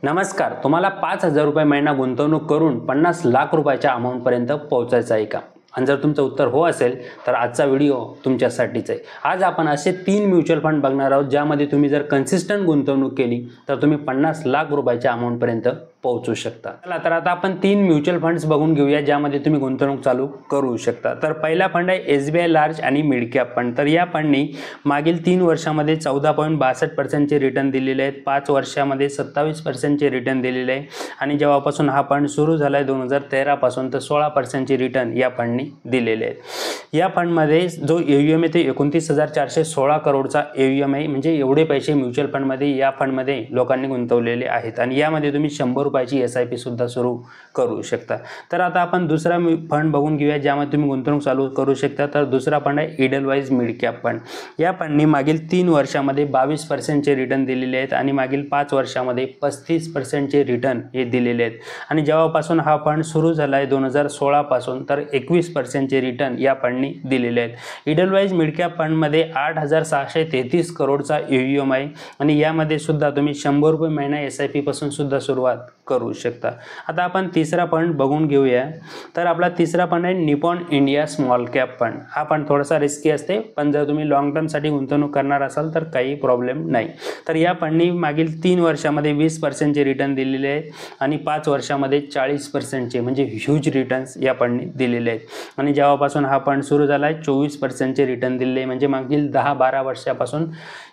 नमस्कार. तुम्हाला 5,000 रुपये महिना गुंतवणूक करून 50 लाख रुपयाच्या अमाऊंटपर्यंत पोहोचायचं आहे का? आणि जर तुमचं उत्तर हो असेल तर आजचा व्हिडिओ तुमच्यासाठीच आहे. आज आपण असे 3 म्युच्युअल फंड बघणार आहोत ज्यामध्ये तुम्ही जर कन्सिस्टंट गुंतवणूक केली तर तुम्ही 50 लाख रुपयाच्या अमाऊंटपर्यंत पोहोचू शकता. चला तर आता आपण 3 म्युच्युअल फंड्स बघून घेऊया ज्यामध्ये तुम्ही गुंतवणूक चालू करू शकता. तर पहिला फंड आहे SBI लार्ज आणि मिड कॅप फंड. तर या फंडनी मागील 3 वर्षामध्ये 14.62% चे रिटर्न दिलेले आहेत, 5 वर्षामध्ये 27% चे रिटर्न दिलेले आहे आणि जेव्हापासून हा फंड सुरू झाला आहे 2013 पासून तर 16% चे रिटर्न या फंडनी दिलेले आहेत. या फंडमध्ये जो AUM आहे ते 29,416 करोडचा AUM आहे. म्हणजे एवढे पैसे म्युच्युअल फंडमध्ये या फंडमध्ये लोकांनी गुंतवलेले आहेत आणि यामध्ये तुम्ही 100 रुपयाची SIP सुद्धा सुरू करू शकता. तर आता आपण दुसरा फंड बघून घेऊया ज्यामध्ये तुम्ही गुंतवणूक चालू करू शकता. तर दुसरा फंड आहे इडलवाईज मिड कॅप फंड. या फंडनी मागील 3 वर्षामध्ये 22% चे रिटर्न दिलेले आहेत आणि मागील 5 वर्षामध्ये 35% चे रिटर्न हे दिलेले आहेत आणि जेव्हापासून हा फंड सुरू झाला आहे 2016 पासून तर 21% चे रिटर्न या फंडनी दिलेले आहेत. इडलवाईज मिड कॅप फंडमध्ये 8,633 करोडचा AUM आहे आणि यामध्ये सुद्धा तुम्ही 100 रुपये महिना SIP पासून सुद्धा सुरुवात करू शकता. आता आपण तिसरा फंड बघून घेऊया. तर आपला तिसरा फंड आहे Nippon India small cap fund. हा फंड थोडासा रिस्की असते पण जर तुम्ही लॉंग टर्मसाठी गुंतवणूक करणार असाल तर काही प्रॉब्लेम नाही. तर या फंडनी मागील 3 वर्षामध्ये 20% चे रिटर्न दिलेले आहेत आणि 5 वर्षामध्ये 40% चे म्हणजे ह्यूज रिटर्न्स या फंडनी दिलेले आहेत आणि जेव्हापासून हा फंड सुरू झाला आहे 24% चे रिटर्न दिलेले म्हणजे मागील 10-12 वर्षापासून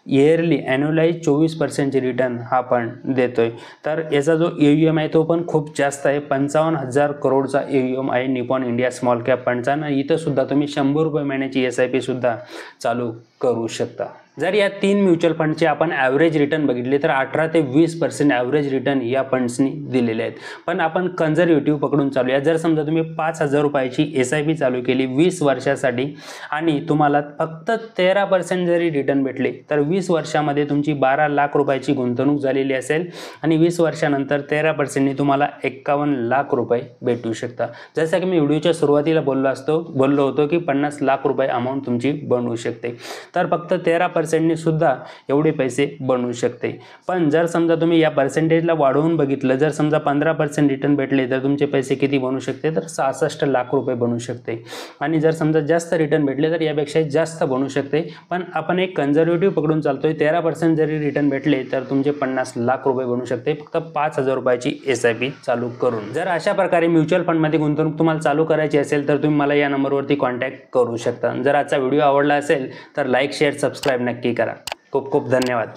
इयरली ॲन्युअलाइज 24% चे रिटर्न हा फंड देतोय. तर याचा जो AUM आहे तो पण खूप जास्त आहे, 55,000 करोडचा AUM आहे निपॉन इंडिया स्मॉल कॅप फंडचा आणि इथं सुद्धा तुम्ही 100 रुपये महिन्याची SIP सुद्धा चालू करू शकता. जर या 3 म्युच्युअल फंडचे आपण ॲव्हरेज रिटर्न बघितले तर 18 ते 20% ॲव्हरेज रिटर्न या फंड्सनी दिलेले आहेत. पण आपण कन्झर्वेटिव्ह पकडून चालूया. जर समजा तुम्ही 5,000 रुपयाची SIP चालू केली 20 वर्षासाठी आणि तुम्हाला फक्त 13% जरी रिटर्न भेटले तर 20 वर्षामध्ये तुमची 12 लाख रुपयाची गुंतवणूक झालेली असेल आणि 20 वर्षानंतर 13%नी तुम्हाला 51 लाख रुपये भेटू शकता. जसं की मी व्हिडिओच्या सुरुवातीला बोललो होतो की 50 लाख रुपये अमाऊंट तुमची बनवू शकते. तर फक्त 13% नी सुद्धा एवढे पैसे बनवू शकते. पण जर समजा तुम्ही या पर्सेंटेजला वाढवून बघितलं, जर समजा 15% रिटर्न भेटले तर तुमचे पैसे किती बनू शकते तर 66 लाख रुपये बनू शकते आणि जर समजा जास्त रिटर्न भेटले तर यापेक्षा जास्त बनू शकते. पण आपण एक कन्झर्वेटिव्ह पकडून चालतोय. 13% जरी रिटर्न भेटले तर तुमचे 50 लाख रुपये बनू शकते फक्त 5,000 रुपयाची SIP चालू करून. जर अशा प्रकारे म्युच्युअल फंडमध्ये गुंतवणूक तुम्हाला चालू करायची असेल तर तुम्ही मला या नंबरवरती कॉन्टॅक्ट करू शकता. जर आजचा व्हिडिओ आवडला असेल तर लाईक, शेअर, सबस्क्राईब नक्की करा. खूप खूप धन्यवाद.